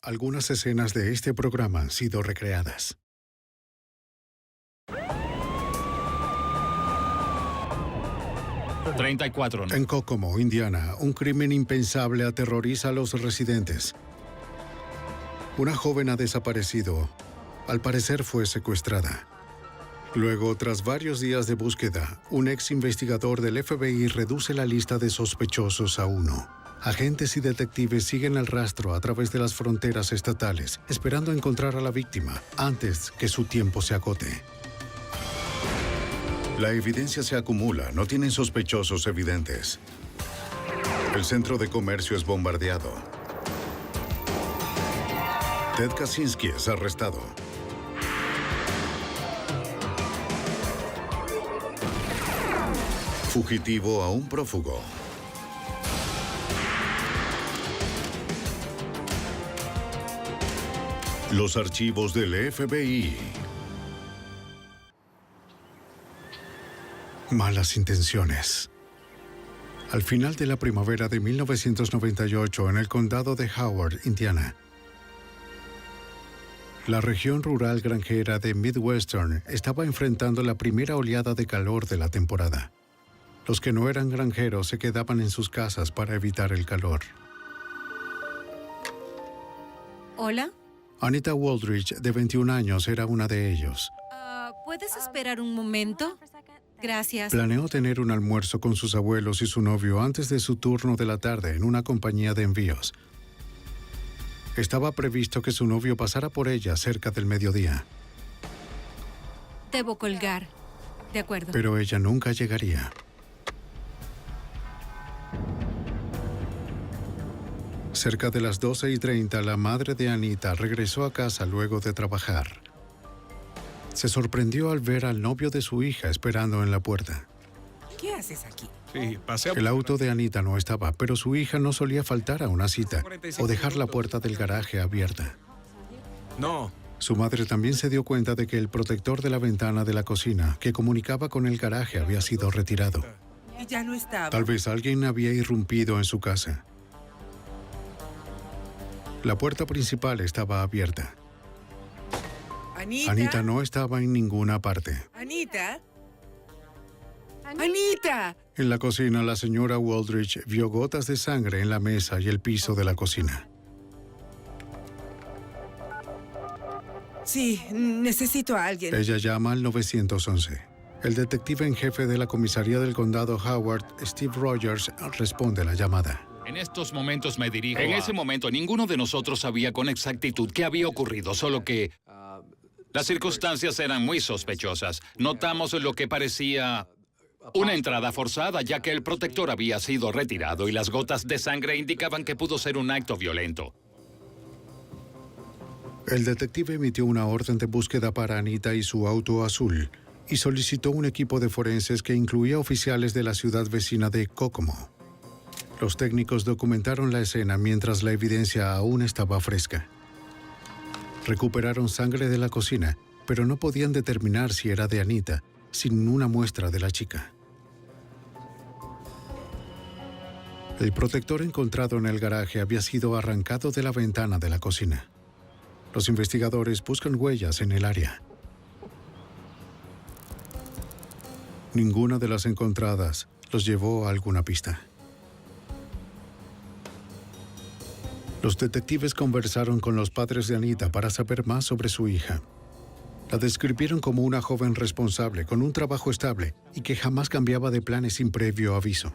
Algunas escenas de este programa han sido recreadas. En Kokomo, Indiana, un crimen impensable aterroriza a los residentes. Una joven ha desaparecido. Al parecer fue secuestrada. Luego, tras varios días de búsqueda, un ex investigador del FBI reduce la lista de sospechosos a 1. Agentes y detectives siguen el rastro a través de las fronteras estatales, esperando encontrar a la víctima antes que su tiempo se agote. La evidencia se acumula, no tienen sospechosos evidentes. El centro de comercio es bombardeado. Ted Kaczynski es arrestado. Fugitivo a un prófugo. Los archivos del FBI. Malas intenciones. Al final de la primavera de 1998, en el condado de Howard, Indiana, la región rural granjera de Midwestern estaba enfrentando la primera oleada de calor de la temporada. Los que no eran granjeros se quedaban en sus casas para evitar el calor. ¿Hola? Anita Waldridge, de 21 años, era una de ellos. ¿Puedes esperar un momento? Gracias. Planeó tener un almuerzo con sus abuelos y su novio antes de su turno de la tarde en una compañía de envíos. Estaba previsto que su novio pasara por ella cerca del mediodía. Debo colgar. De acuerdo. Pero ella nunca llegaría. Cerca de las 12:30, la madre de Anita regresó a casa luego de trabajar. Se sorprendió al ver al novio de su hija esperando en la puerta. ¿Qué haces aquí? Sí, pasé a... El auto de Anita no estaba, pero su hija no solía faltar a una cita o dejar la puerta del garaje abierta. No. Su madre también se dio cuenta de que el protector de la ventana de la cocina que comunicaba con el garaje había sido retirado. Y ya no estaba. Tal vez alguien había irrumpido en su casa. La puerta principal estaba abierta. ¿Anita? Anita no estaba en ninguna parte. ¿Anita? ¡Anita! En la cocina, la señora Waldridge vio gotas de sangre en la mesa y el piso de la cocina. Sí, necesito a alguien. Ella llama al 911. El detective en jefe de la comisaría del condado Howard, Steve Rogers, responde a la llamada. En estos momentos me dirijo En ese momento, ninguno de nosotros sabía con exactitud qué había ocurrido, solo que las circunstancias eran muy sospechosas. Notamos lo que parecía una entrada forzada, ya que el protector había sido retirado y las gotas de sangre indicaban que pudo ser un acto violento. El detective emitió una orden de búsqueda para Anita y su auto azul y solicitó un equipo de forenses que incluía oficiales de la ciudad vecina de Kokomo. Los técnicos documentaron la escena mientras la evidencia aún estaba fresca. Recuperaron sangre de la cocina, pero no podían determinar si era de Anita, sin una muestra de la chica. El protector encontrado en el garaje había sido arrancado de la ventana de la cocina. Los investigadores buscan huellas en el área. Ninguna de las encontradas los llevó a alguna pista. Los detectives conversaron con los padres de Anita para saber más sobre su hija. La describieron como una joven responsable, con un trabajo estable y que jamás cambiaba de planes sin previo aviso.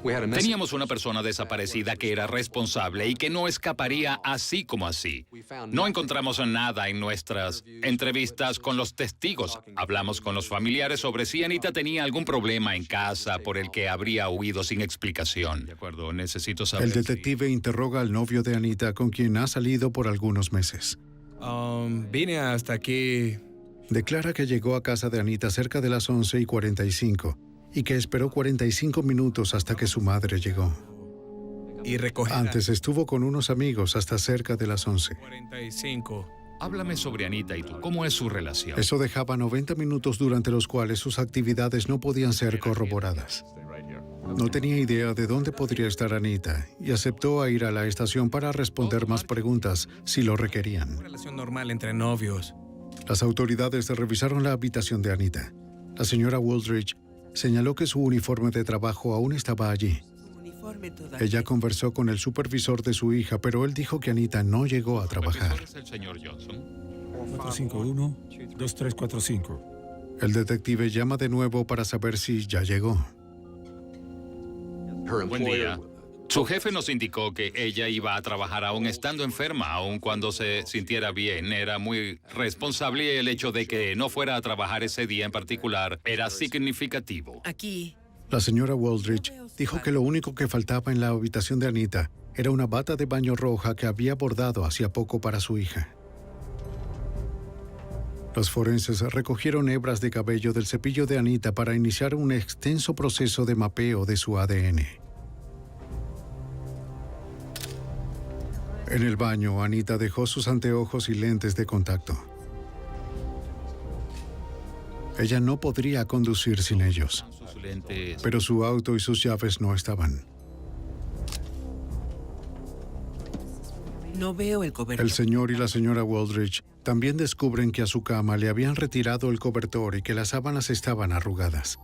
Teníamos una persona desaparecida que era responsable y que no escaparía así como así. No encontramos nada en nuestras entrevistas con los testigos. Hablamos con los familiares sobre si Anita tenía algún problema en casa por el que habría huido sin explicación. De acuerdo, necesito saber. El detective interroga al novio de Anita, con quien ha salido por algunos meses. Vine hasta aquí. Declara que llegó a casa de Anita cerca de las 11:45 y que esperó 45 minutos hasta que su madre llegó. Y recogerá. Antes estuvo con unos amigos hasta cerca de las 11. 45. Háblame sobre Anita y tú. ¿Cómo es su relación? Eso dejaba 90 minutos durante los cuales sus actividades no podían ser corroboradas. No tenía idea de dónde podría estar Anita y aceptó a ir a la estación para responder más preguntas si lo requerían. Una relación normal entre novios. Las autoridades revisaron la habitación de Anita. La señora Wooldridge señaló que su uniforme de trabajo aún estaba allí. Su uniforme todavía. Ella conversó con el supervisor de su hija, pero él dijo que Anita no llegó a trabajar. ¿Es el señor Johnson? 451-2345. El detective llama de nuevo para saber si ya llegó. Buen día. Su jefe nos indicó que ella iba a trabajar aún estando enferma, aun cuando se sintiera bien. Era muy responsable y el hecho de que no fuera a trabajar ese día en particular era significativo. Aquí. La señora Wooldridge dijo que lo único que faltaba en la habitación de Anita era una bata de baño roja que había bordado hacía poco para su hija. Los forenses recogieron hebras de cabello del cepillo de Anita para iniciar un extenso proceso de mapeo de su ADN. En el baño, Anita dejó sus anteojos y lentes de contacto. Ella no podría conducir sin ellos, Sus lentes. pero su auto y sus llaves no estaban. No veo el cobertor. El señor y la señora Wooldridge también descubren que a su cama le habían retirado el cobertor y que las sábanas estaban arrugadas.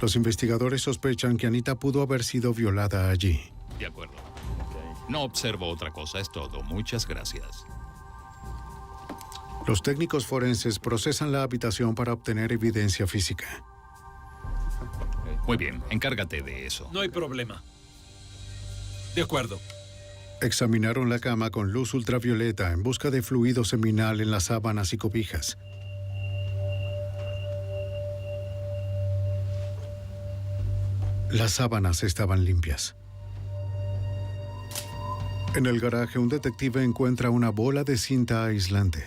Los investigadores sospechan que Anita pudo haber sido violada allí. De acuerdo. No observo otra cosa, es todo. Muchas gracias. Los técnicos forenses procesan la habitación para obtener evidencia física. Muy bien, encárgate de eso. No hay problema. De acuerdo. Examinaron la cama con luz ultravioleta en busca de fluido seminal en las sábanas y cobijas. Las sábanas estaban limpias. En el garaje, un detective encuentra una bola de cinta aislante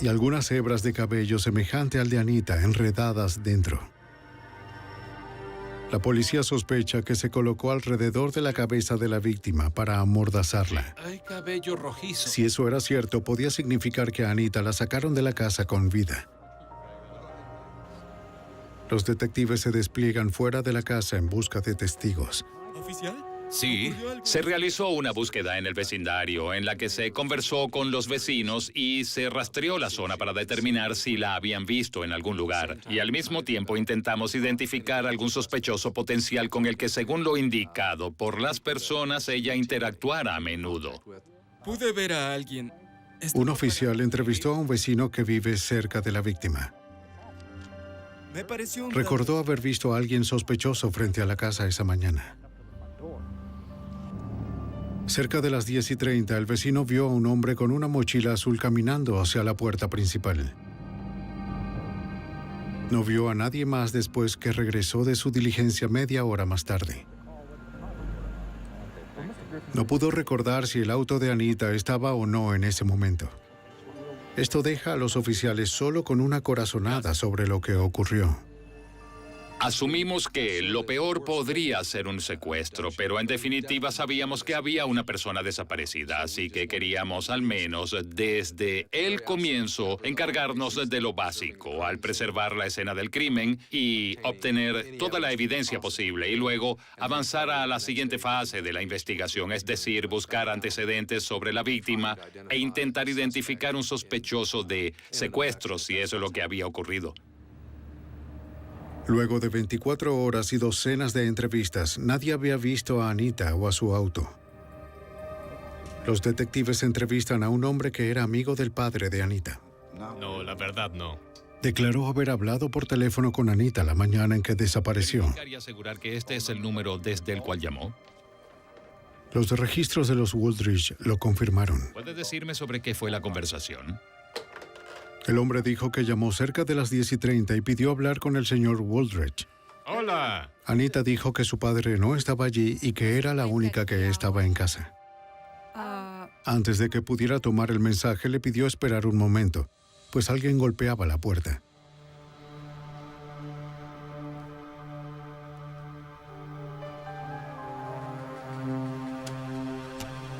y algunas hebras de cabello semejante al de Anita enredadas dentro. La policía sospecha que se colocó alrededor de la cabeza de la víctima para amordazarla. Hay cabello rojizo. Si eso era cierto, podía significar que a Anita la sacaron de la casa con vida. Los detectives se despliegan fuera de la casa en busca de testigos. ¿Oficial? Sí, se realizó una búsqueda en el vecindario en la que se conversó con los vecinos y se rastreó la zona para determinar si la habían visto en algún lugar. Y al mismo tiempo intentamos identificar algún sospechoso potencial con el que, según lo indicado por las personas, ella interactuara a menudo. Pude ver a alguien. Un oficial entrevistó a un vecino que vive cerca de la víctima. Me pareció un Recordó haber visto a alguien sospechoso frente a la casa esa mañana. Cerca de las 10:30, el vecino vio a un hombre con una mochila azul caminando hacia la puerta principal. No vio a nadie más después que regresó de su diligencia media hora más tarde. No pudo recordar si el auto de Anita estaba o no en ese momento. Esto deja a los oficiales solo con una corazonada sobre lo que ocurrió. Asumimos que lo peor podría ser un secuestro, pero en definitiva sabíamos que había una persona desaparecida, así que queríamos al menos desde el comienzo encargarnos de lo básico, al preservar la escena del crimen y obtener toda la evidencia posible y luego avanzar a la siguiente fase de la investigación, es decir, buscar antecedentes sobre la víctima e intentar identificar un sospechoso de secuestro si eso es lo que había ocurrido. Luego de 24 horas y docenas de entrevistas, nadie había visto a Anita o a su auto. Los detectives entrevistan a un hombre que era amigo del padre de Anita. No, la verdad no. Declaró haber hablado por teléfono con Anita la mañana en que desapareció. ¿Verificar y asegurar que este es el número desde el cual llamó? Los registros de los Wooldridge lo confirmaron. ¿Puede decirme sobre qué fue la conversación? El hombre dijo que llamó cerca de las 10:30 y pidió hablar con el señor Wooldridge. Hola. Anita dijo que su padre no estaba allí y que era la única que estaba en casa. Antes de que pudiera tomar el mensaje, le pidió esperar un momento, pues alguien golpeaba la puerta.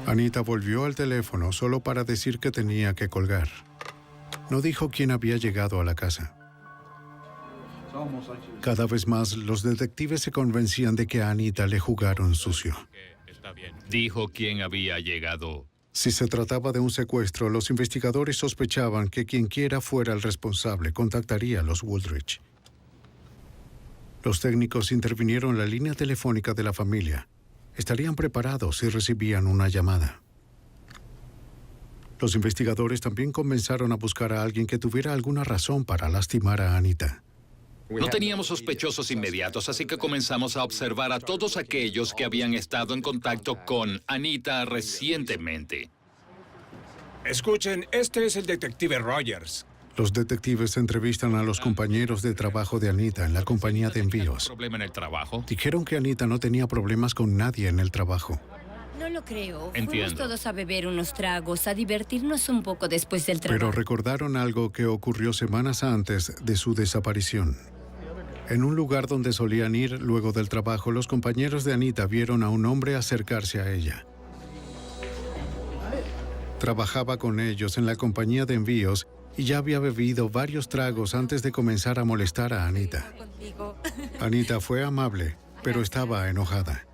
Anita volvió al teléfono solo para decir que tenía que colgar. No dijo quién había llegado a la casa. Cada vez más, los detectives se convencían de que a Anita le jugaron sucio. Está bien. Dijo quién había llegado. Si se trataba de un secuestro, los investigadores sospechaban que quienquiera fuera el responsable contactaría a los Wooldridge. Los técnicos intervinieron en la línea telefónica de la familia. Estarían preparados si recibían una llamada. Los investigadores también comenzaron a buscar a alguien que tuviera alguna razón para lastimar a Anita. No teníamos sospechosos inmediatos, así que comenzamos a observar a todos aquellos que habían estado en contacto con Anita recientemente. Escuchen, este es el detective Rogers. Los detectives entrevistan a los compañeros de trabajo de Anita en la compañía de envíos. ¿Problema en el trabajo? Dijeron que Anita no tenía problemas con nadie en el trabajo. No lo creo. Entiendo. Fuimos todos a beber unos tragos, a divertirnos un poco después del trabajo. Pero recordaron algo que ocurrió semanas antes de su desaparición. En un lugar donde solían ir luego del trabajo, los compañeros de Anita vieron a un hombre acercarse a ella. Trabajaba con ellos en la compañía de envíos y ya había bebido varios tragos antes de comenzar a molestar a Anita. Contigo. Anita fue amable, pero estaba enojada.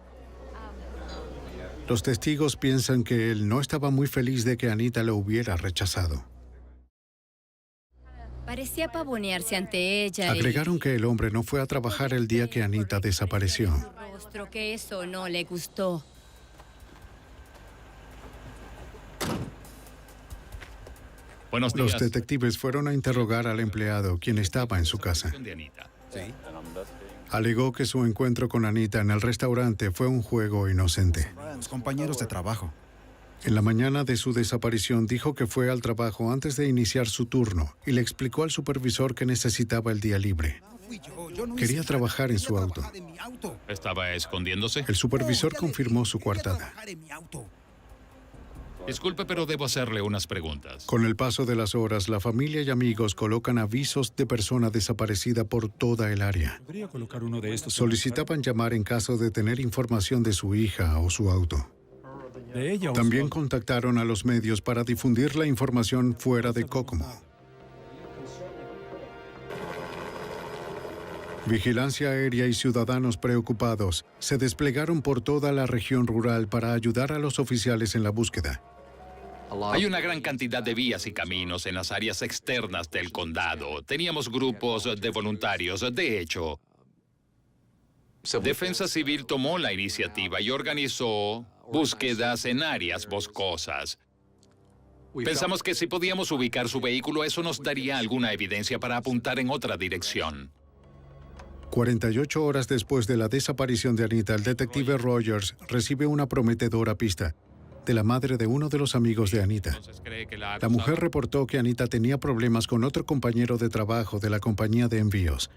Los testigos piensan que él no estaba muy feliz de que Anita lo hubiera rechazado. Parecía pavonearse ante ella. Agregaron que el hombre no fue a trabajar el día que Anita desapareció. Rostro, que eso no le gustó. Buenos días. Los detectives fueron a interrogar al empleado, quien estaba en su casa. De Anita. Alegó que su encuentro con Anita en el restaurante fue un juego inocente. Los compañeros de trabajo. En la mañana de su desaparición dijo que fue al trabajo antes de iniciar su turno y le explicó al supervisor que necesitaba el día libre. Quería trabajar en su auto. ¿Estaba escondiéndose? El supervisor confirmó su coartada. Disculpe, pero debo hacerle unas preguntas. Con el paso de las horas, la familia y amigos colocan avisos de persona desaparecida por toda el área. ¿Podría colocar uno de estos? Solicitaban llamar en caso de tener información de su hija o su auto. De ella o También contactaron a los medios para difundir la información fuera de Kokomo. Vigilancia aérea y ciudadanos preocupados se desplegaron por toda la región rural para ayudar a los oficiales en la búsqueda. Hay una gran cantidad de vías y caminos en las áreas externas del condado. Teníamos grupos de voluntarios. De hecho, Defensa Civil tomó la iniciativa y organizó búsquedas en áreas boscosas. Pensamos que si podíamos ubicar su vehículo, eso nos daría alguna evidencia para apuntar en otra dirección. 48 horas después de la desaparición de Anita, el detective Rogers recibe una prometedora pista de la madre de uno de los amigos de Anita. Entonces, ¿cree que la La mujer reportó que Anita tenía problemas con otro compañero de trabajo de la compañía de envíos.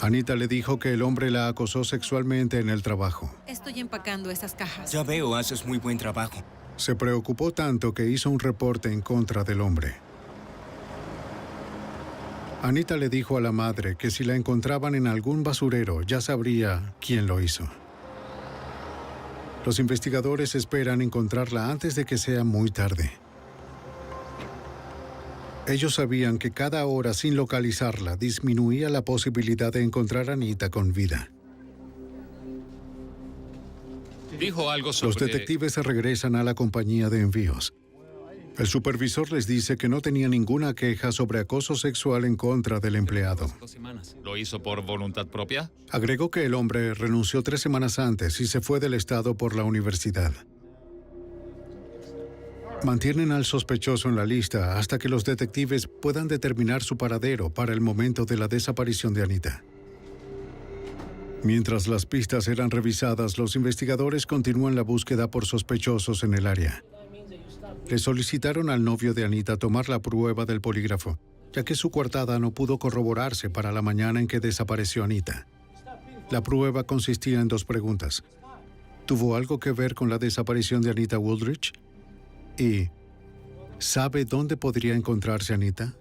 Anita le dijo que el hombre la acosó sexualmente en el trabajo. Estoy empacando esas cajas. Ya veo, haces muy buen trabajo. Se preocupó tanto que hizo un reporte en contra del hombre. Anita le dijo a la madre que si la encontraban en algún basurero ya sabría quién lo hizo. Los investigadores esperan encontrarla antes de que sea muy tarde. Ellos sabían que cada hora sin localizarla disminuía la posibilidad de encontrar a Anita con vida. dijo algo sobre... Los detectives se regresan a la compañía de envíos. El supervisor les dice que no tenía ninguna queja sobre acoso sexual en contra del empleado. ¿Lo hizo por voluntad propia? Agregó que el hombre renunció 3 semanas antes y se fue del estado por la universidad. Mantienen al sospechoso en la lista hasta que los detectives puedan determinar su paradero para el momento de la desaparición de Anita. Mientras las pistas eran revisadas, los investigadores continúan la búsqueda por sospechosos en el área. Le solicitaron al novio de Anita tomar la prueba del polígrafo, ya que su coartada no pudo corroborarse para la mañana en que desapareció Anita. La prueba consistía en 2 preguntas. ¿Tuvo algo que ver con la desaparición de Anita Wooldridge? Y ¿sabe dónde podría encontrarse Anita?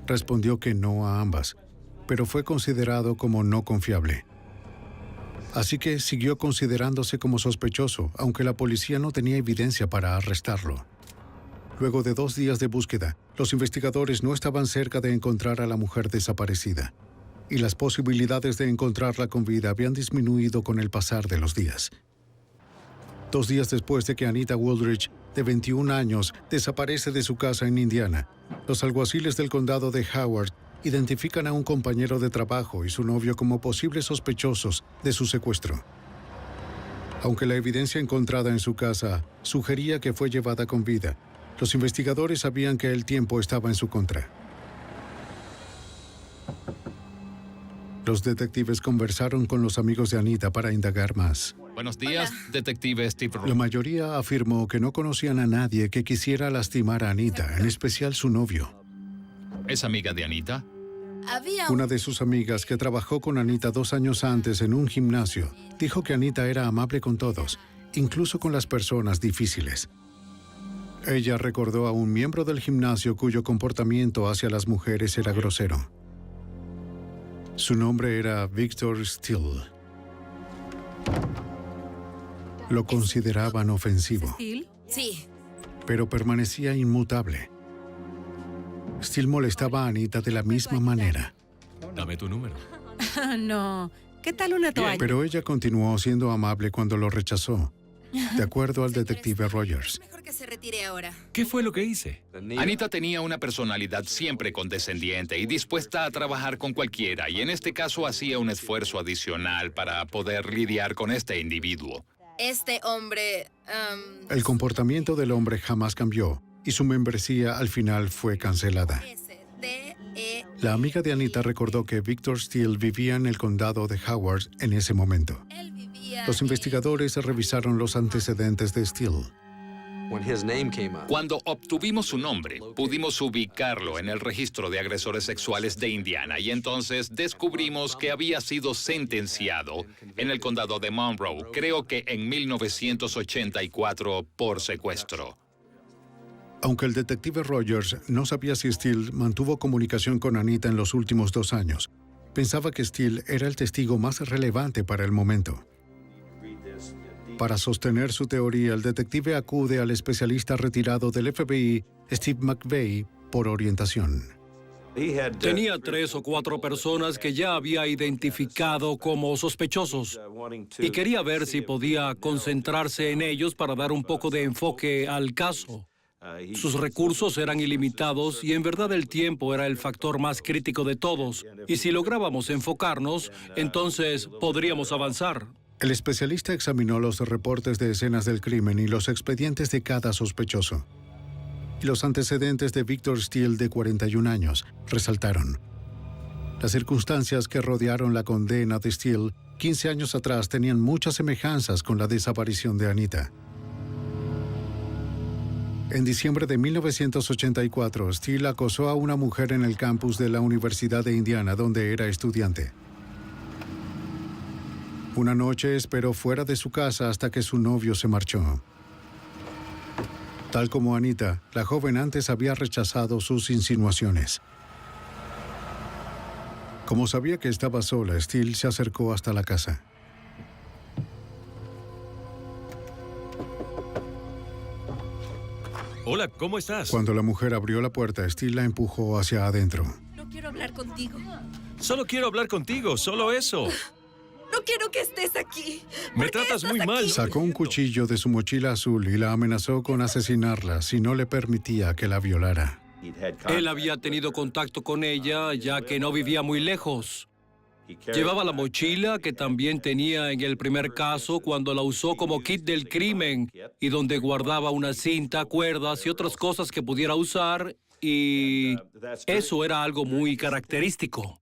Respondió que no a ambas, pero fue considerado como no confiable. Así que siguió considerándose como sospechoso, aunque la policía no tenía evidencia para arrestarlo. Luego de 2 días de búsqueda, los investigadores no estaban cerca de encontrar a la mujer desaparecida, y las posibilidades de encontrarla con vida habían disminuido con el pasar de los días. 2 días después de que Anita Wooldridge, de 21 años, desaparece de su casa en Indiana, los alguaciles del condado de Howard identifican a un compañero de trabajo y su novio como posibles sospechosos de su secuestro. Aunque la evidencia encontrada en su casa sugería que fue llevada con vida, los investigadores sabían que el tiempo estaba en su contra. Los detectives conversaron con los amigos de Anita para indagar más. Buenos días, detective Steve La mayoría afirmó que no conocían a nadie que quisiera lastimar a Anita, en especial su novio. ¿Es amiga de Anita? Una de sus amigas, que trabajó con Anita 2 años antes en un gimnasio, dijo que Anita era amable con todos, incluso con las personas difíciles. Ella recordó a un miembro del gimnasio cuyo comportamiento hacia las mujeres era grosero. Su nombre era Victor Steele. Lo consideraban ofensivo, ¿Steel? Sí. pero permanecía inmutable. Steele molestaba a Anita de la misma manera, Dame tu número. No. ¿Qué tal una toalla? pero ella continuó siendo amable cuando lo rechazó, de acuerdo al detective Rogers. Mejor que se retire ahora. ¿Qué fue lo que hice? Anita tenía una personalidad siempre condescendiente y dispuesta a trabajar con cualquiera, y en este caso hacía un esfuerzo adicional para poder lidiar con este individuo. Este hombre... El comportamiento del hombre jamás cambió, y su membresía al final fue cancelada. La amiga de Anita recordó que Victor Steele vivía en el condado de Howard en ese momento. Los investigadores revisaron los antecedentes de Steele. Cuando obtuvimos su nombre, pudimos ubicarlo en el registro de agresores sexuales de Indiana, y entonces descubrimos que había sido sentenciado en el condado de Monroe, creo que en 1984, por secuestro. Aunque el detective Rogers no sabía si Steele mantuvo comunicación con Anita en los últimos 2 años, pensaba que Steele era el testigo más relevante para el momento. Para sostener su teoría, el detective acude al especialista retirado del FBI, Steve McVeigh, por orientación. Tenía 3 o 4 personas que ya había identificado como sospechosos y quería ver si podía concentrarse en ellos para dar un poco de enfoque al caso. Sus recursos eran ilimitados y en verdad el tiempo era el factor más crítico de todos. Y si lográbamos enfocarnos, entonces podríamos avanzar. El especialista examinó los reportes de escenas del crimen y los expedientes de cada sospechoso. Y los antecedentes de Victor Steele, de 41 años, resaltaron. Las circunstancias que rodearon la condena de Steele 15 años atrás tenían muchas semejanzas con la desaparición de Anita. En diciembre de 1984, Steele acosó a una mujer en el campus de la Universidad de Indiana, donde era estudiante. Una noche esperó fuera de su casa hasta que su novio se marchó. Tal como Anita, la joven antes había rechazado sus insinuaciones. Como sabía que estaba sola, Steele se acercó hasta la casa. Hola, ¿cómo estás? Cuando la mujer abrió la puerta, Steele la empujó hacia adentro. No quiero hablar contigo. Solo quiero hablar contigo, solo eso. No quiero que estés aquí. Me tratas muy mal. Sacó un cuchillo de su mochila azul y la amenazó con asesinarla si no le permitía que la violara. Él había tenido contacto con ella ya que no vivía muy lejos. Llevaba la mochila que también tenía en el primer caso cuando la usó como kit del crimen y donde guardaba una cinta, cuerdas y otras cosas que pudiera usar, y eso era algo muy característico.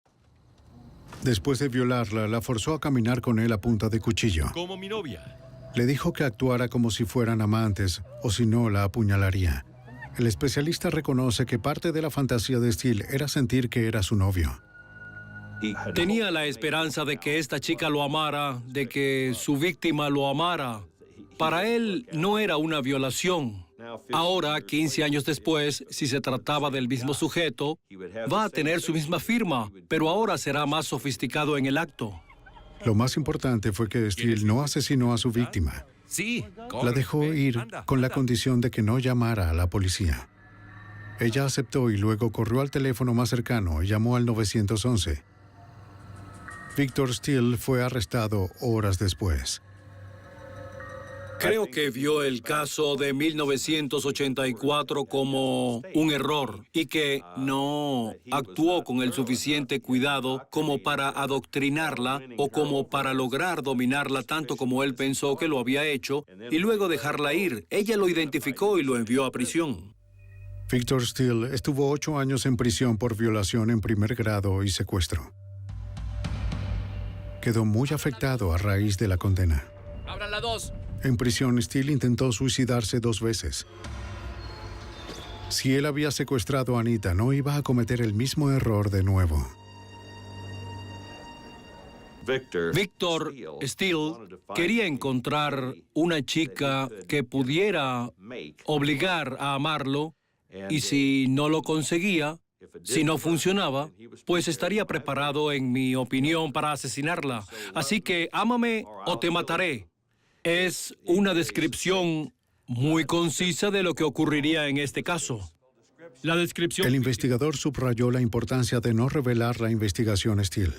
Después de violarla, la forzó a caminar con él a punta de cuchillo. Como mi novia. Le dijo que actuara como si fueran amantes, o si no, la apuñalaría. El especialista reconoce que parte de la fantasía de Steele era sentir que era su novio. Tenía la esperanza de que esta chica lo amara, de que su víctima lo amara. Para él no era una violación. Ahora, 15 años después, si se trataba del mismo sujeto, va a tener su misma firma, pero ahora será más sofisticado en el acto. Lo más importante fue que Steele no asesinó a su víctima, Sí. La dejó ir con la condición de que no llamara a la policía. Ella aceptó y luego corrió al teléfono más cercano y llamó al 911. Victor Steele fue arrestado horas después. Creo que vio el caso de 1984 como un error y que no actuó con el suficiente cuidado como para adoctrinarla o como para lograr dominarla tanto como él pensó que lo había hecho y luego dejarla ir. Ella lo identificó y lo envió a prisión. Victor Steele estuvo 8 años en prisión por violación en primer grado y secuestro. Quedó muy afectado a raíz de la condena. ¡Abran la 2! En prisión, Steele intentó suicidarse 2 veces. Si él había secuestrado a Anita, no iba a cometer el mismo error de nuevo. Victor Steele quería encontrar una chica que pudiera obligar a amarlo y si no lo conseguía, si no funcionaba, pues estaría preparado, en mi opinión, para asesinarla. Así que, ámame o te mataré. Es una descripción muy concisa de lo que ocurriría en este caso. La descripción... El investigador subrayó la importancia de no revelar la investigación Steele.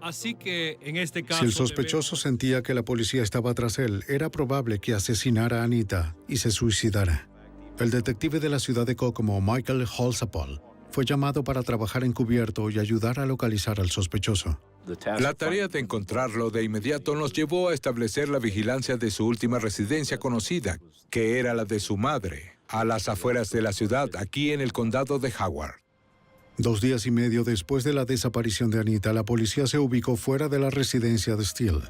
Así que, en este caso... Si el sospechoso sentía que la policía estaba tras él, era probable que asesinara a Anita y se suicidara. El detective de la ciudad de Kokomo, Michael Holzapfel, fue llamado para trabajar encubierto y ayudar a localizar al sospechoso. La tarea de encontrarlo de inmediato nos llevó a establecer la vigilancia de su última residencia conocida, que era la de su madre, a las afueras de la ciudad, aquí en el condado de Howard. 2 días y medio después de la desaparición de Anita, la policía se ubicó fuera de la residencia de Steele,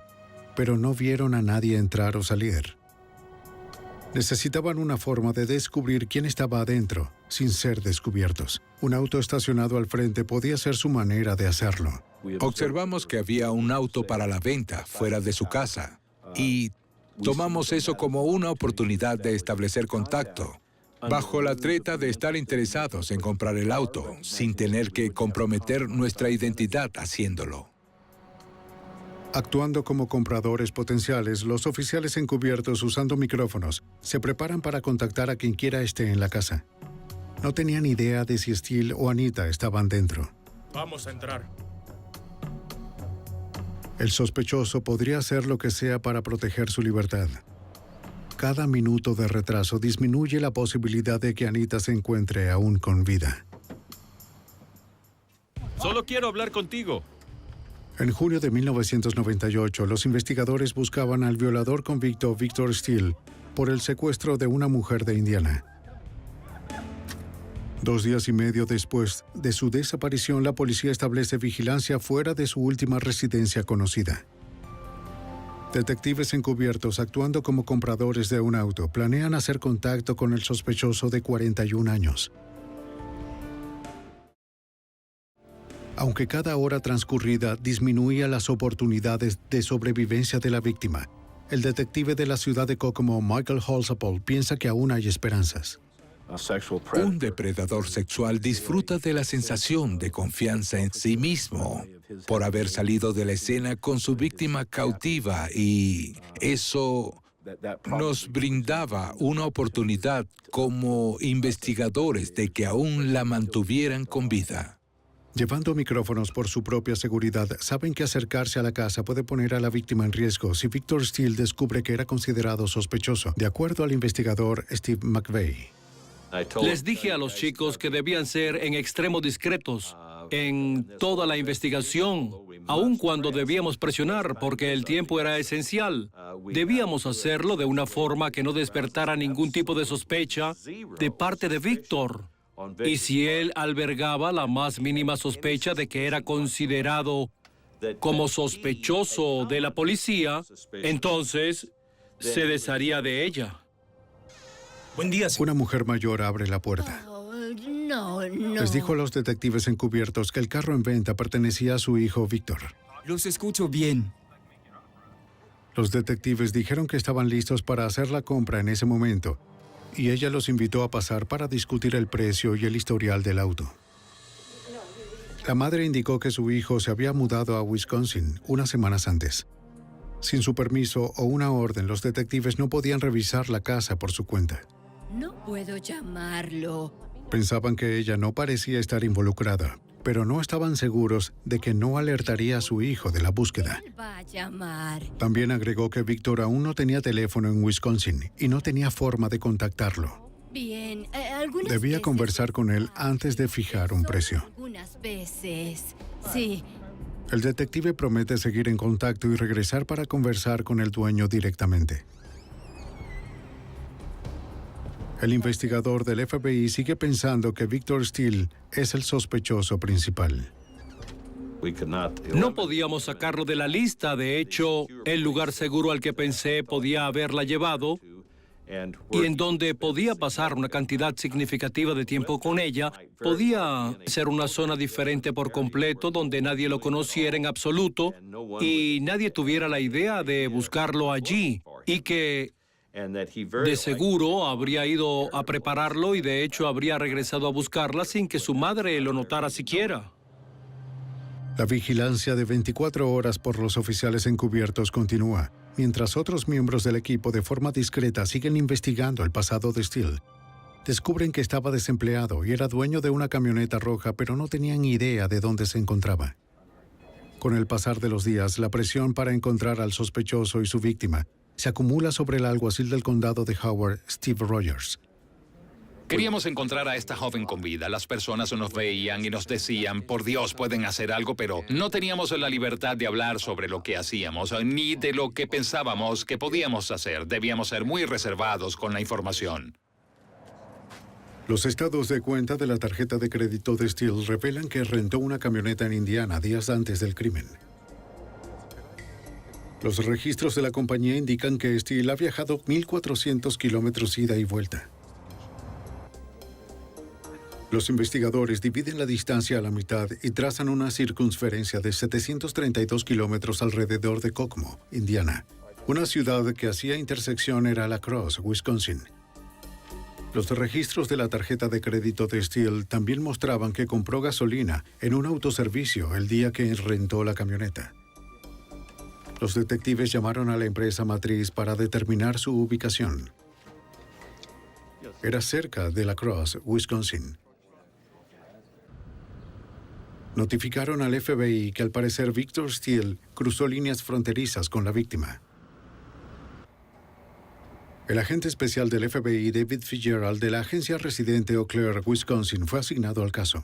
pero no vieron a nadie entrar o salir. Necesitaban una forma de descubrir quién estaba adentro, sin ser descubiertos. Un auto estacionado al frente podía ser su manera de hacerlo. Observamos que había un auto para la venta fuera de su casa y tomamos eso como una oportunidad de establecer contacto, bajo la treta de estar interesados en comprar el auto, sin tener que comprometer nuestra identidad haciéndolo. Actuando como compradores potenciales, los oficiales encubiertos usando micrófonos se preparan para contactar a quien quiera esté en la casa. No tenían idea de si Steele o Anita estaban dentro. Vamos a entrar. El sospechoso podría hacer lo que sea para proteger su libertad. Cada minuto de retraso disminuye la posibilidad de que Anita se encuentre aún con vida. Solo quiero hablar contigo. En junio de 1998, los investigadores buscaban al violador convicto Victor Steele por el secuestro de una mujer de Indiana. 2 días y medio después de su desaparición, la policía establece vigilancia fuera de su última residencia conocida. Detectives encubiertos, actuando como compradores de un auto, planean hacer contacto con el sospechoso de 41 años. Aunque cada hora transcurrida disminuía las oportunidades de sobrevivencia de la víctima, el detective de la ciudad de Kokomo, Michael Holzapfel, piensa que aún hay esperanzas. Un depredador sexual disfruta de la sensación de confianza en sí mismo por haber salido de la escena con su víctima cautiva y eso nos brindaba una oportunidad como investigadores de que aún la mantuvieran con vida. Llevando micrófonos por su propia seguridad, saben que acercarse a la casa puede poner a la víctima en riesgo si Victor Steele descubre que era considerado sospechoso, de acuerdo al investigador Steve McVeigh. Les dije a los chicos que debían ser en extremo discretos en toda la investigación, aun cuando debíamos presionar porque el tiempo era esencial. Debíamos hacerlo de una forma que no despertara ningún tipo de sospecha de parte de Víctor. Y si él albergaba la más mínima sospecha de que era considerado como sospechoso de la policía, entonces se desharía de ella. Buen día, Una mujer mayor abre la puerta. No. Les dijo a los detectives encubiertos que el carro en venta pertenecía a su hijo Víctor. Los escucho bien. Los detectives dijeron que estaban listos para hacer la compra en ese momento, y ella los invitó a pasar para discutir el precio y el historial del auto. La madre indicó que su hijo se había mudado a Wisconsin unas semanas antes. Sin su permiso o una orden, los detectives no podían revisar la casa por su cuenta. No puedo llamarlo. Pensaban que ella no parecía estar involucrada, pero no estaban seguros de que no alertaría a su hijo de la búsqueda. Él va a llamar. También agregó que Víctor aún no tenía teléfono en Wisconsin y no tenía forma de contactarlo. Bien, algunas Debía veces conversar con él antes de fijar un precio. Algunas veces, sí. El detective promete seguir en contacto y regresar para conversar con el dueño directamente. El investigador del FBI sigue pensando que Victor Steele es el sospechoso principal. No podíamos sacarlo de la lista. De hecho, el lugar seguro al que pensé podía haberla llevado y en donde podía pasar una cantidad significativa de tiempo con ella, podía ser una zona diferente por completo donde nadie lo conociera en absoluto y nadie tuviera la idea de buscarlo allí y que de seguro habría ido a prepararlo y de hecho habría regresado a buscarla sin que su madre lo notara siquiera. La vigilancia de 24 horas por los oficiales encubiertos continúa, mientras otros miembros del equipo de forma discreta siguen investigando el pasado de Steele. Descubren que estaba desempleado y era dueño de una camioneta roja, pero no tenían idea de dónde se encontraba. Con el pasar de los días, la presión para encontrar al sospechoso y su víctima se acumula sobre el alguacil del condado de Howard, Steve Rogers. Queríamos encontrar a esta joven con vida. Las personas nos veían y nos decían, por Dios, pueden hacer algo, pero no teníamos la libertad de hablar sobre lo que hacíamos, ni de lo que pensábamos que podíamos hacer. Debíamos ser muy reservados con la información. Los estados de cuenta de la tarjeta de crédito de Steele revelan que rentó una camioneta en Indiana días antes del crimen. Los registros de la compañía indican que Steele ha viajado 1.400 kilómetros ida y vuelta. Los investigadores dividen la distancia a la mitad y trazan una circunferencia de 732 kilómetros alrededor de Kokomo, Indiana. Una ciudad que hacía intersección era La Crosse, Wisconsin. Los registros de la tarjeta de crédito de Steele también mostraban que compró gasolina en un autoservicio el día que rentó la camioneta. Los detectives llamaron a la empresa matriz para determinar su ubicación. Era cerca de La Crosse, Wisconsin. Notificaron al FBI que al parecer Victor Steele cruzó líneas fronterizas con la víctima. El agente especial del FBI, David Fitzgerald, de la agencia residente Eau Claire, Wisconsin, fue asignado al caso.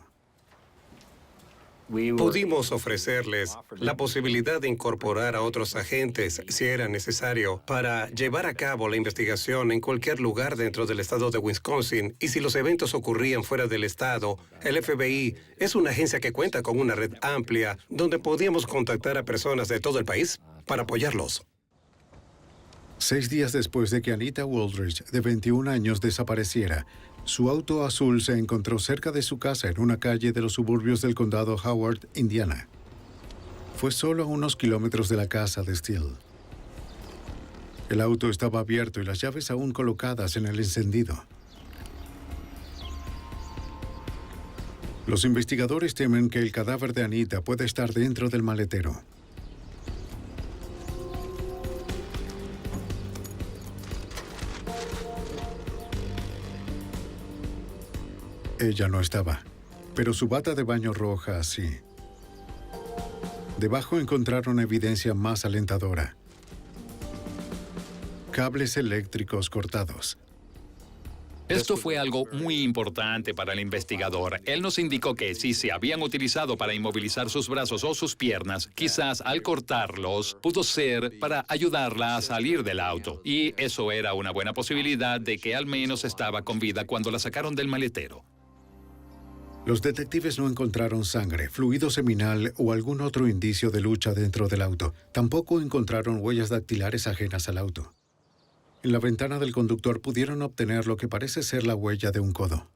Pudimos ofrecerles la posibilidad de incorporar a otros agentes, si era necesario, para llevar a cabo la investigación en cualquier lugar dentro del estado de Wisconsin. Y si los eventos ocurrían fuera del estado, el FBI es una agencia que cuenta con una red amplia donde podíamos contactar a personas de todo el país para apoyarlos. 6 días después de que Anita Wooldridge, de 21 años, desapareciera, su auto azul se encontró cerca de su casa en una calle de los suburbios del condado Howard, Indiana. Fue solo a unos kilómetros de la casa de Steele. El auto estaba abierto y las llaves aún colocadas en el encendido. Los investigadores temen que el cadáver de Anita puede estar dentro del maletero. Ella no estaba, pero su bata de baño roja sí. Debajo encontraron evidencia más alentadora. Cables eléctricos cortados. Esto fue algo muy importante para el investigador. Él nos indicó que si se habían utilizado para inmovilizar sus brazos o sus piernas, quizás al cortarlos pudo ser para ayudarla a salir del auto. Y eso era una buena posibilidad de que al menos estaba con vida cuando la sacaron del maletero. Los detectives no encontraron sangre, fluido seminal o algún otro indicio de lucha dentro del auto. Tampoco encontraron huellas dactilares ajenas al auto. En la ventana del conductor pudieron obtener lo que parece ser la huella de un codo.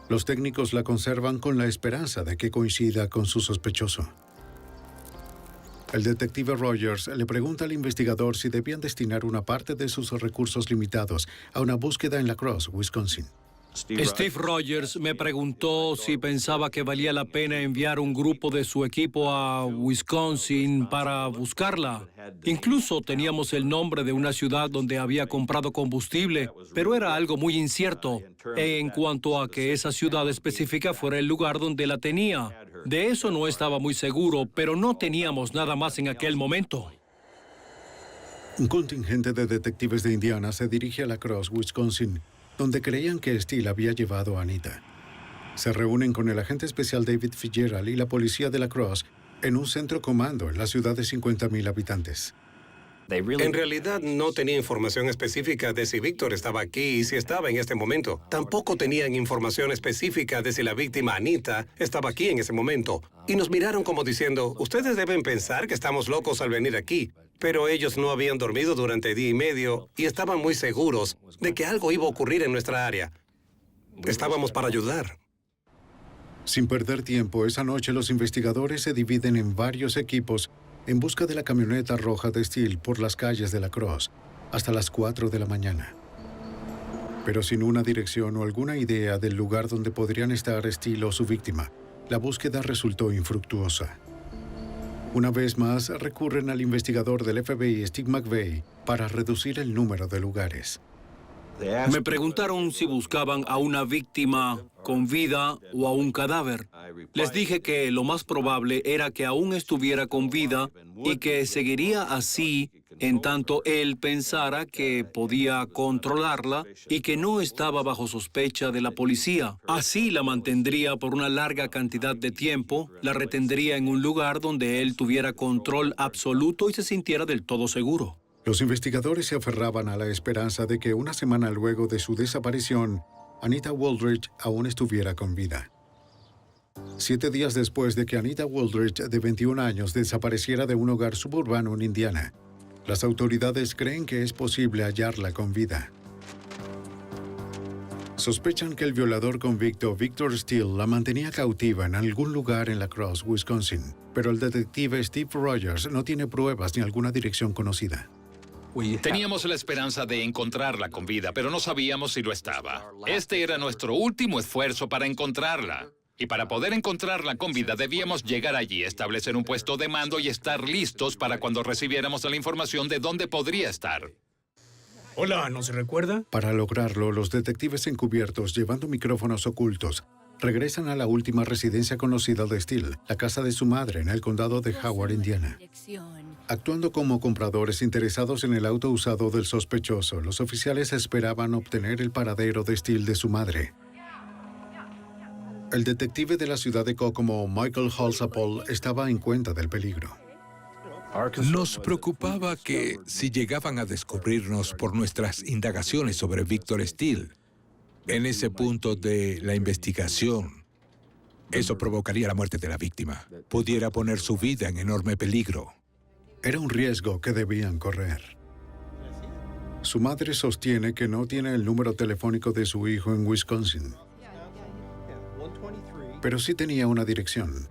Los técnicos la conservan con la esperanza de que coincida con su sospechoso. El detective Rogers le pregunta al investigador si debían destinar una parte de sus recursos limitados a una búsqueda en La Crosse, Wisconsin. Steve Rogers me preguntó si pensaba que valía la pena enviar un grupo de su equipo a Wisconsin para buscarla. Incluso teníamos el nombre de una ciudad donde había comprado combustible, pero era algo muy incierto en cuanto a que esa ciudad específica fuera el lugar donde la tenía. De eso no estaba muy seguro, pero no teníamos nada más en aquel momento. Un contingente de detectives de Indiana se dirige a La Crosse, Wisconsin, donde creían que Steele había llevado a Anita. Se reúnen con el agente especial David Fitzgerald y la policía de La Crosse en un centro comando en la ciudad de 50,000 habitantes. En realidad no tenía información específica de si Víctor estaba aquí y si estaba en este momento. Tampoco tenían información específica de si la víctima Anita estaba aquí en ese momento. Y nos miraron como diciendo, ustedes deben pensar que estamos locos al venir aquí. Pero ellos no habían dormido durante día y medio y estaban muy seguros de que algo iba a ocurrir en nuestra área. Estábamos para ayudar. Sin perder tiempo, esa noche los investigadores se dividen en varios equipos en busca de la camioneta roja de Steele por las calles de La Crosse hasta las 4 de la mañana. Pero sin una dirección o alguna idea del lugar donde podrían estar Steele o su víctima, la búsqueda resultó infructuosa. Una vez más, recurren al investigador del FBI, Steve McVeigh, para reducir el número de lugares. Me preguntaron si buscaban a una víctima con vida o a un cadáver. Les dije que lo más probable era que aún estuviera con vida y que seguiría así en tanto él pensara que podía controlarla y que no estaba bajo sospecha de la policía. Así la mantendría por una larga cantidad de tiempo, la retendría en un lugar donde él tuviera control absoluto y se sintiera del todo seguro. Los investigadores se aferraban a la esperanza de que una semana luego de su desaparición, Anita Wooldridge aún estuviera con vida. 7 días después de que Anita Wooldridge, de 21 años, desapareciera de un hogar suburbano en Indiana, las autoridades creen que es posible hallarla con vida. Sospechan que el violador convicto Victor Steele la mantenía cautiva en algún lugar en La Crosse, Wisconsin, pero el detective Steve Rogers no tiene pruebas ni alguna dirección conocida. Teníamos la esperanza de encontrarla con vida, pero no sabíamos si lo estaba. Este era nuestro último esfuerzo para encontrarla. Y para poder encontrarla con vida debíamos llegar allí, establecer un puesto de mando y estar listos para cuando recibiéramos la información de dónde podría estar. Hola, ¿no se recuerda? Para lograrlo, los detectives encubiertos, llevando micrófonos ocultos, regresan a la última residencia conocida de Steele, la casa de su madre en el condado de Howard, Indiana. Actuando como compradores interesados en el auto usado del sospechoso, los oficiales esperaban obtener el paradero de Steele de su madre. El detective de la ciudad de Kokomo, Michael Halsapol, estaba en cuenta del peligro. Nos preocupaba que si llegaban a descubrirnos por nuestras indagaciones sobre Victor Steele, en ese punto de la investigación, eso provocaría la muerte de la víctima. Pudiera poner su vida en enorme peligro. Era un riesgo que debían correr. Su madre sostiene que no tiene el número telefónico de su hijo en Wisconsin, pero sí tenía una dirección.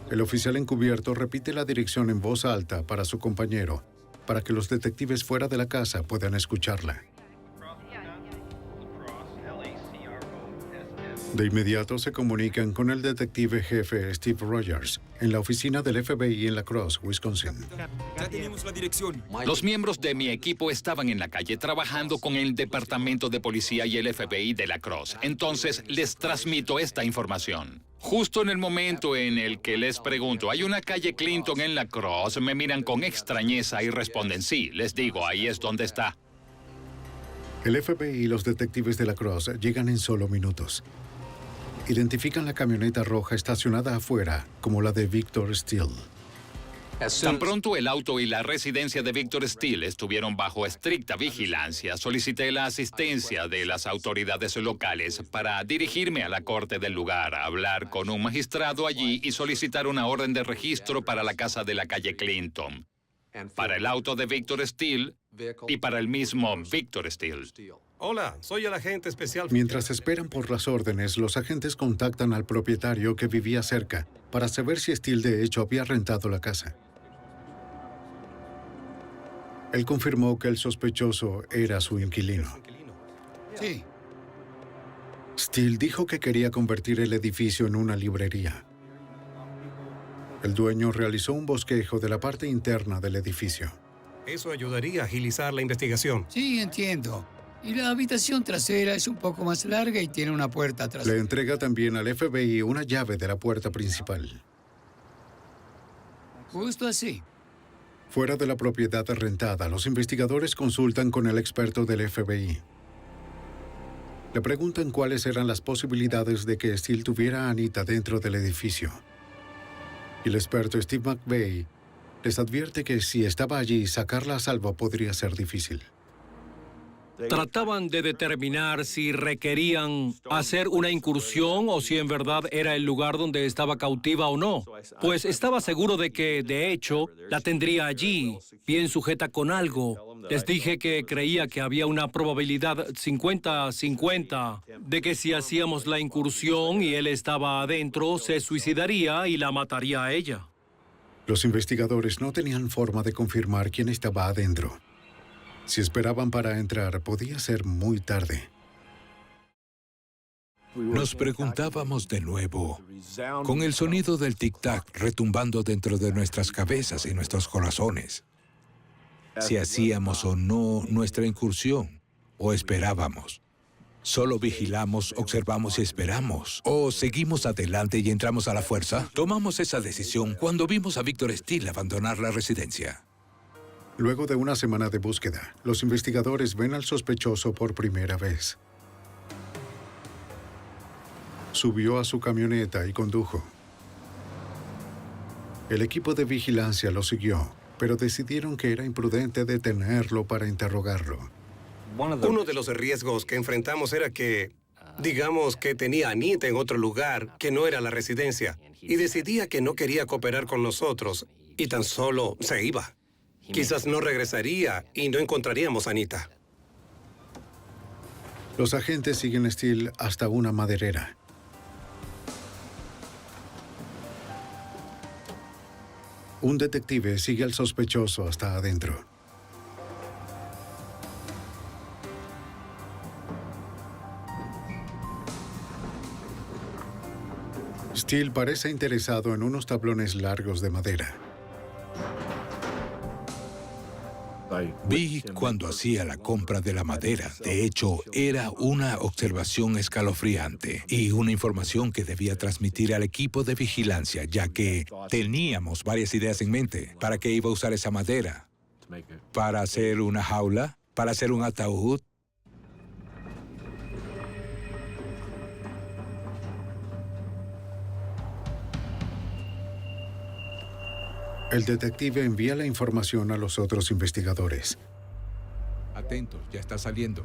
El oficial encubierto repite la dirección en voz alta para su compañero, para que los detectives fuera de la casa puedan escucharla. De inmediato se comunican con el detective jefe Steve Rogers en la oficina del FBI en La Crosse, Wisconsin. Ya tenemos la dirección. Los miembros de mi equipo estaban en la calle trabajando con el Departamento de Policía y el FBI de La Crosse. Entonces les transmito esta información. Justo en el momento en el que les pregunto, ¿hay una calle Clinton en La Crosse?, me miran con extrañeza y responden sí. Les digo, ahí es donde está. El FBI y los detectives de La Crosse llegan en solo minutos. Identifican la camioneta roja estacionada afuera como la de Victor Steele. Tan pronto el auto y la residencia de Victor Steele estuvieron bajo estricta vigilancia, solicité la asistencia de las autoridades locales para dirigirme a la corte del lugar, hablar con un magistrado allí y solicitar una orden de registro para la casa de la calle Clinton, para el auto de Victor Steele y para el mismo Victor Steele. Hola, soy el agente especial. Mientras esperan por las órdenes, los agentes contactan al propietario que vivía cerca para saber si Steele de hecho había rentado la casa. Él confirmó que el sospechoso era su inquilino. Sí. Steele dijo que quería convertir el edificio en una librería. El dueño realizó un bosquejo de la parte interna del edificio. Eso ayudaría a agilizar la investigación. Sí, entiendo. Y la habitación trasera es un poco más larga y tiene una puerta trasera. Le entrega también al FBI una llave de la puerta principal. Justo así. Fuera de la propiedad rentada, los investigadores consultan con el experto del FBI. Le preguntan cuáles eran las posibilidades de que Steele tuviera a Anita dentro del edificio. Y el experto Steve McVeigh les advierte que si estaba allí, sacarla a salvo podría ser difícil. Trataban de determinar si requerían hacer una incursión o si en verdad era el lugar donde estaba cautiva o no. Pues estaba seguro de que, de hecho, la tendría allí, bien sujeta con algo. Les dije que creía que había una probabilidad 50-50 de que si hacíamos la incursión y él estaba adentro, se suicidaría y la mataría a ella. Los investigadores no tenían forma de confirmar quién estaba adentro. Si esperaban para entrar, podía ser muy tarde. Nos preguntábamos de nuevo, con el sonido del tic-tac retumbando dentro de nuestras cabezas y nuestros corazones, si hacíamos o no nuestra incursión, o esperábamos. Solo vigilamos, observamos y esperamos. ¿O seguimos adelante y entramos a la fuerza? Tomamos esa decisión cuando vimos a Victor Steele abandonar la residencia. Luego de una semana de búsqueda, los investigadores ven al sospechoso por primera vez. Subió a su camioneta y condujo. El equipo de vigilancia lo siguió, pero decidieron que era imprudente detenerlo para interrogarlo. Uno de los riesgos que enfrentamos era que, digamos que tenía a Anita en otro lugar que no era la residencia y decidía que no quería cooperar con nosotros y tan solo se iba. Quizás no regresaría y no encontraríamos a Anita. Los agentes siguen a Steele hasta una maderera. Un detective sigue al sospechoso hasta adentro. Steele parece interesado en unos tablones largos de madera. Vi cuando hacía la compra de la madera. De hecho, era una observación escalofriante y una información que debía transmitir al equipo de vigilancia, ya que teníamos varias ideas en mente. ¿Para qué iba a usar esa madera? ¿Para hacer una jaula? ¿Para hacer un ataúd? El detective envía la información a los otros investigadores. Atentos, ya está saliendo.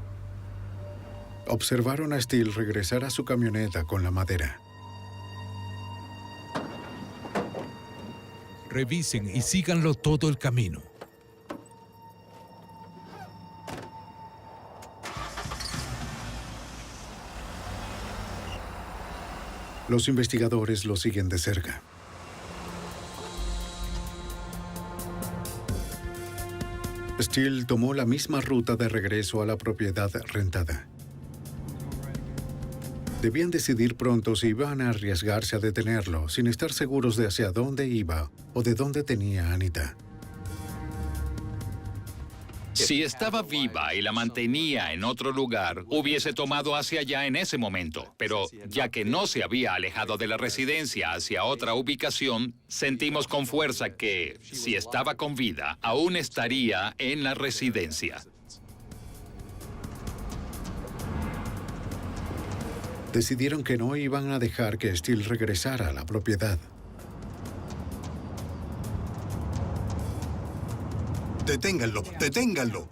Observaron a Steele regresar a su camioneta con la madera. Revisen y síganlo todo el camino. Los investigadores lo siguen de cerca. Steele tomó la misma ruta de regreso a la propiedad rentada. Debían decidir pronto si iban a arriesgarse a detenerlo sin estar seguros de hacia dónde iba o de dónde tenía a Anita. Si estaba viva y la mantenía en otro lugar, hubiese tomado hacia allá en ese momento. Pero ya que no se había alejado de la residencia hacia otra ubicación, sentimos con fuerza que, si estaba con vida, aún estaría en la residencia. Decidieron que no iban a dejar que Steele regresara a la propiedad. ¡Deténganlo! ¡Deténganlo!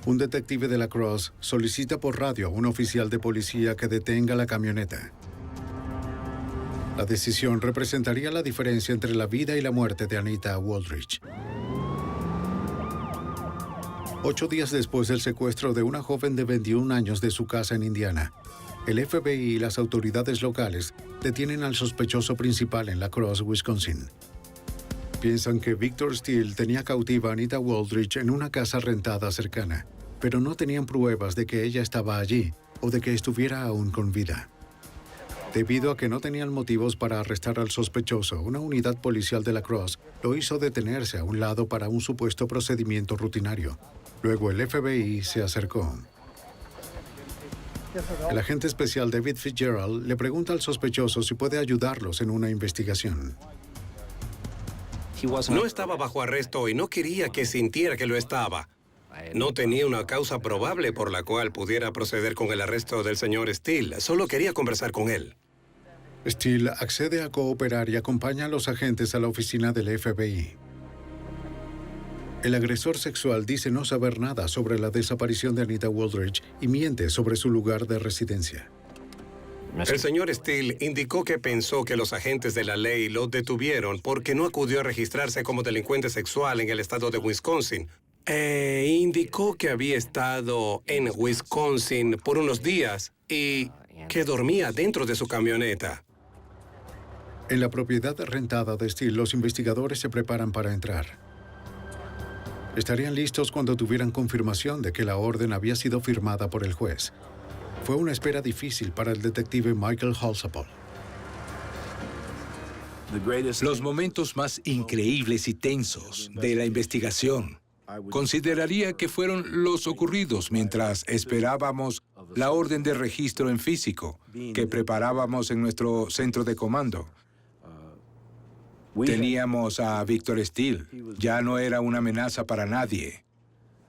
Un detective de la Cross solicita por radio a un oficial de policía que detenga la camioneta. La decisión representaría la diferencia entre la vida y la muerte de Anita Wooldridge. 8 días después del secuestro de una joven de 21 años de su casa en Indiana, el FBI y las autoridades locales detienen al sospechoso principal en La Crosse, Wisconsin. Piensan que Victor Steele tenía cautiva a Anita Wooldridge en una casa rentada cercana, pero no tenían pruebas de que ella estaba allí o de que estuviera aún con vida. Debido a que no tenían motivos para arrestar al sospechoso, una unidad policial de La Crosse lo hizo detenerse a un lado para un supuesto procedimiento rutinario. Luego el FBI se acercó. El agente especial David Fitzgerald le pregunta al sospechoso si puede ayudarlos en una investigación. No estaba bajo arresto y no quería que sintiera que lo estaba. No tenía una causa probable por la cual pudiera proceder con el arresto del señor Steele. Solo quería conversar con él. Steele accede a cooperar y acompaña a los agentes a la oficina del FBI. El agresor sexual dice no saber nada sobre la desaparición de Anita Wooldridge y miente sobre su lugar de residencia. El señor Steele indicó que pensó que los agentes de la ley lo detuvieron porque no acudió a registrarse como delincuente sexual en el estado de Wisconsin. Indicó que había estado en Wisconsin por unos días y que dormía dentro de su camioneta. En la propiedad rentada de Steele, los investigadores se preparan para entrar. Estarían listos cuando tuvieran confirmación de que la orden había sido firmada por el juez. Fue una espera difícil para el detective Michael Halsapol. Los momentos más increíbles y tensos de la investigación consideraría que fueron los ocurridos mientras esperábamos la orden de registro en físico que preparábamos en nuestro centro de comando. Teníamos a Victor Steele. Ya no era una amenaza para nadie.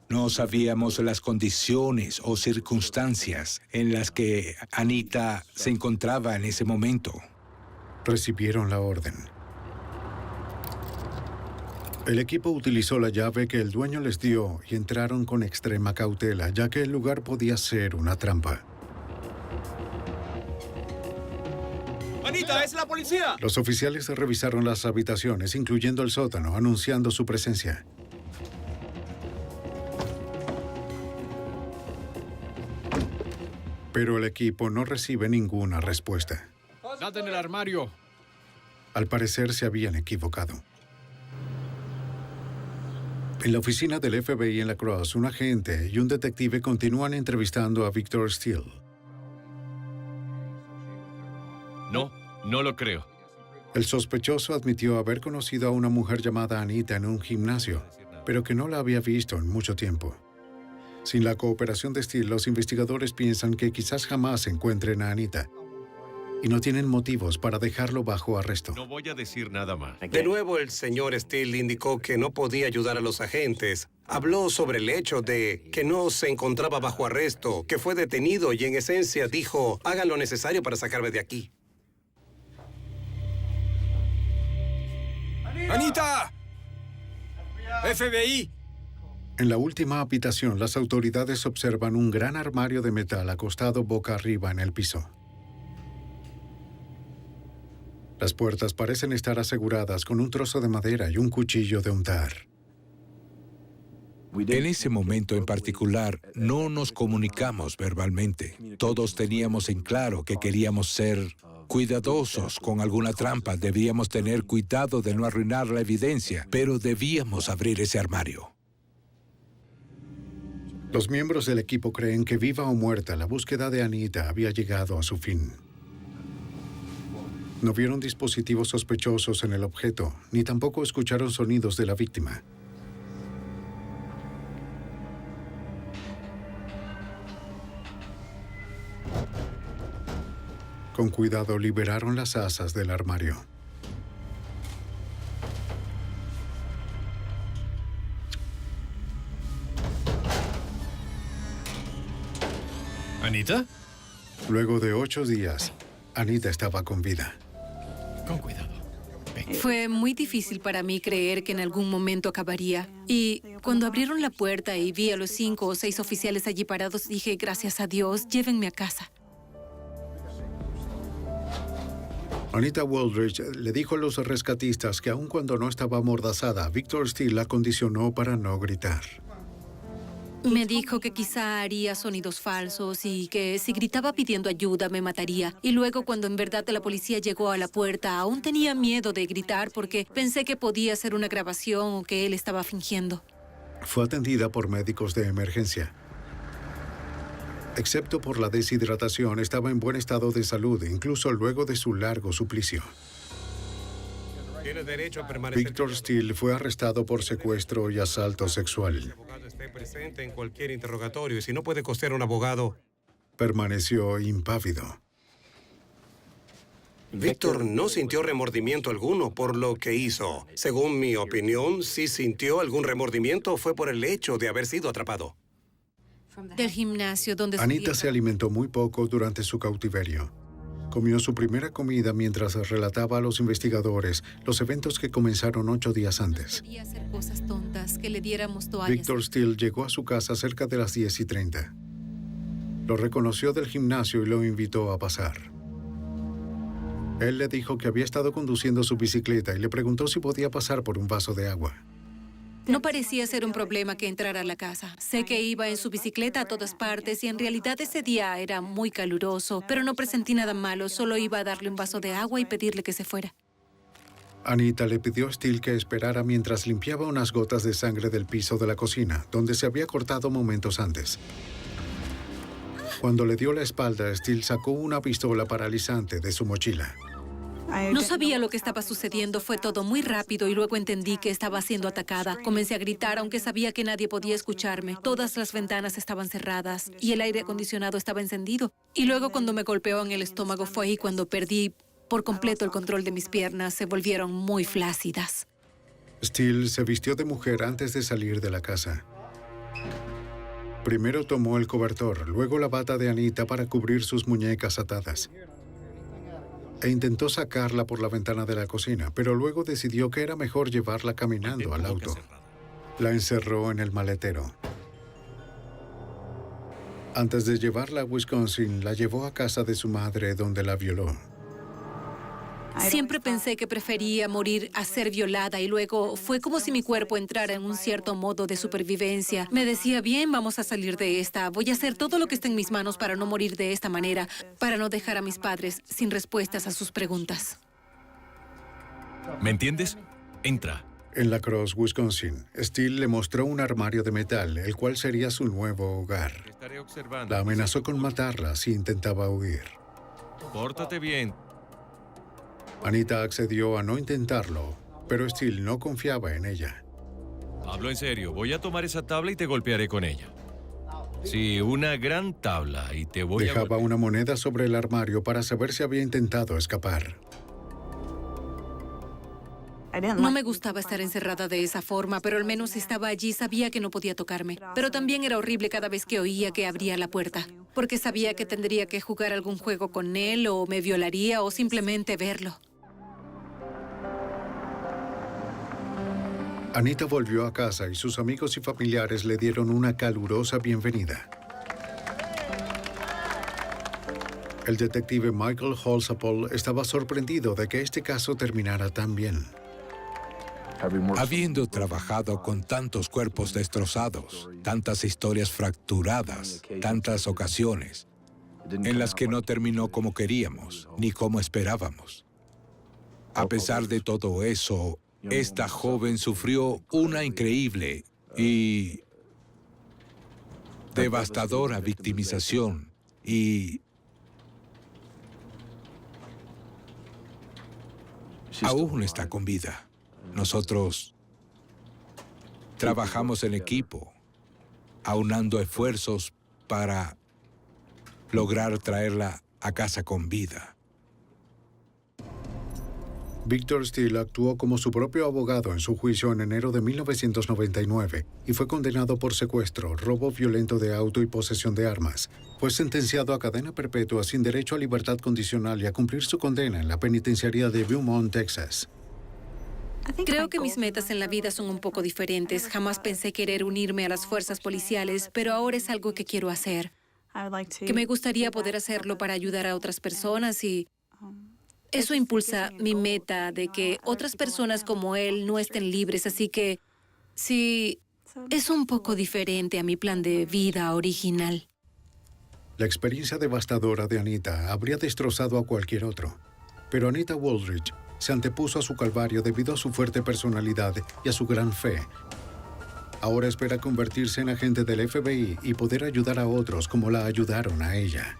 No sabíamos las condiciones o circunstancias en las que Anita se encontraba en ese momento. Recibieron la orden. El equipo utilizó la llave que el dueño les dio y entraron con extrema cautela, ya que el lugar podía ser una trampa. ¡Anita, es la policía! Los oficiales revisaron las habitaciones, incluyendo el sótano, anunciando su presencia. Pero el equipo no recibe ninguna respuesta. ¡Date en el armario! Al parecer se habían equivocado. En la oficina del FBI en La Crosse, un agente y un detective continúan entrevistando a Victor Steele. No lo creo. El sospechoso admitió haber conocido a una mujer llamada Anita en un gimnasio, pero que no la había visto en mucho tiempo. Sin la cooperación de Steele, los investigadores piensan que quizás jamás encuentren a Anita y no tienen motivos para dejarlo bajo arresto. No voy a decir nada más. De nuevo, el señor Steele indicó que no podía ayudar a los agentes. Habló sobre el hecho de que no se encontraba bajo arresto, que fue detenido y en esencia dijo, hagan lo necesario para sacarme de aquí. ¡Anita! ¡FBI! En la última habitación, las autoridades observan un gran armario de metal acostado boca arriba en el piso. Las puertas parecen estar aseguradas con un trozo de madera y un cuchillo de untar. En ese momento en particular, no nos comunicamos verbalmente. Todos teníamos en claro que queríamos ser cuidadosos con alguna trampa. Debíamos tener cuidado de no arruinar la evidencia, pero debíamos abrir ese armario. Los miembros del equipo creen que viva o muerta, la búsqueda de Anita había llegado a su fin. No vieron dispositivos sospechosos en el objeto, ni tampoco escucharon sonidos de la víctima. Con cuidado liberaron las asas del armario. ¿Anita? Luego de 8 días, Anita estaba con vida. Con cuidado. Fue muy difícil para mí creer que en algún momento acabaría. Y cuando abrieron la puerta y vi a los 5 o 6 oficiales allí parados, dije, gracias a Dios, llévenme a casa. Anita Wooldridge le dijo a los rescatistas que aun cuando no estaba amordazada, Victor Steele la condicionó para no gritar. Me dijo que quizá haría sonidos falsos y que si gritaba pidiendo ayuda me mataría. Y luego, cuando en verdad la policía llegó a la puerta, aún tenía miedo de gritar porque pensé que podía ser una grabación o que él estaba fingiendo. Fue atendida por médicos de emergencia. Excepto por la deshidratación, estaba en buen estado de salud, incluso luego de su largo suplicio. Tiene derecho a permanecer. Victor Steele fue arrestado por secuestro y asalto sexual. El abogado esté presente en cualquier interrogatorio y si no puede costear un abogado. Permaneció impávido. Víctor no sintió remordimiento alguno por lo que hizo. Según mi opinión, si sintió algún remordimiento fue por el hecho de haber sido atrapado. Del gimnasio donde Anita se alimentó muy poco durante su cautiverio. Comió su primera comida mientras relataba a los investigadores los eventos que comenzaron 8 días antes. quería hacer cosas tontas, que le diéramos toallas. Victor Steele llegó a su casa cerca de las 10:30. Lo reconoció del gimnasio y lo invitó a pasar. Él le dijo que había estado conduciendo su bicicleta y le preguntó si podía pasar por un vaso de agua. No parecía ser un problema que entrara a la casa. Sé que iba en su bicicleta a todas partes y en realidad ese día era muy caluroso, pero no presentí nada malo, solo iba a darle un vaso de agua y pedirle que se fuera. Anita le pidió a Steele que esperara mientras limpiaba unas gotas de sangre del piso de la cocina, donde se había cortado momentos antes. Cuando le dio la espalda, Steele sacó una pistola paralizante de su mochila. No sabía lo que estaba sucediendo, fue todo muy rápido y luego entendí que estaba siendo atacada. Comencé a gritar, aunque sabía que nadie podía escucharme. Todas las ventanas estaban cerradas y el aire acondicionado estaba encendido. Y luego cuando me golpeó en el estómago fue ahí cuando perdí por completo el control de mis piernas. Se volvieron muy flácidas. Steele se vistió de mujer antes de salir de la casa. Primero tomó el cobertor, luego la bata de Anita para cubrir sus muñecas atadas. E intentó sacarla por la ventana de la cocina, pero luego decidió que era mejor llevarla caminando al auto. La encerró en el maletero. Antes de llevarla a Wisconsin, la llevó a casa de su madre, donde la violó. Siempre pensé que prefería morir a ser violada y luego fue como si mi cuerpo entrara en un cierto modo de supervivencia. Me decía, bien, vamos a salir de esta. Voy a hacer todo lo que esté en mis manos para no morir de esta manera, para no dejar a mis padres sin respuestas a sus preguntas. ¿Me entiendes? Entra. En La Crosse, Wisconsin, Steele le mostró un armario de metal, el cual sería su nuevo hogar. Estaré observando. La amenazó con matarla si intentaba huir. Pórtate bien. Anita accedió a no intentarlo, pero Steele no confiaba en ella. Hablo en serio. Voy a tomar esa tabla y te golpearé con ella. Sí, una gran tabla y te voy a Dejaba golpear. una moneda sobre el armario para saber si había intentado escapar. No me gustaba estar encerrada de esa forma, pero al menos estaba allí, sabía que no podía tocarme. Pero también era horrible cada vez que oía que abría la puerta, porque sabía que tendría que jugar algún juego con él, o me violaría, o simplemente verlo. Anita volvió a casa y sus amigos y familiares le dieron una calurosa bienvenida. El detective Michael Holsapple estaba sorprendido de que este caso terminara tan bien. Habiendo trabajado con tantos cuerpos destrozados, tantas historias fracturadas, tantas ocasiones, en las que no terminó como queríamos, ni como esperábamos. A pesar de todo eso, esta joven sufrió una increíble y devastadora victimización y aún está con vida. Nosotros trabajamos en equipo, aunando esfuerzos para lograr traerla a casa con vida. Victor Steele actuó como su propio abogado en su juicio en enero de 1999 y fue condenado por secuestro, robo violento de auto y posesión de armas. Fue sentenciado a cadena perpetua sin derecho a libertad condicional y a cumplir su condena en la penitenciaría de Beaumont, Texas. Creo que mis metas en la vida son un poco diferentes. Jamás pensé querer unirme a las fuerzas policiales, pero ahora es algo que quiero hacer. Que me gustaría poder hacerlo para ayudar a otras personas y eso impulsa mi meta de que otras personas como él no estén libres. Así que sí, es un poco diferente a mi plan de vida original. La experiencia devastadora de Anita habría destrozado a cualquier otro. Pero Anita Wooldridge se antepuso a su calvario debido a su fuerte personalidad y a su gran fe. Ahora espera convertirse en agente del FBI y poder ayudar a otros como la ayudaron a ella.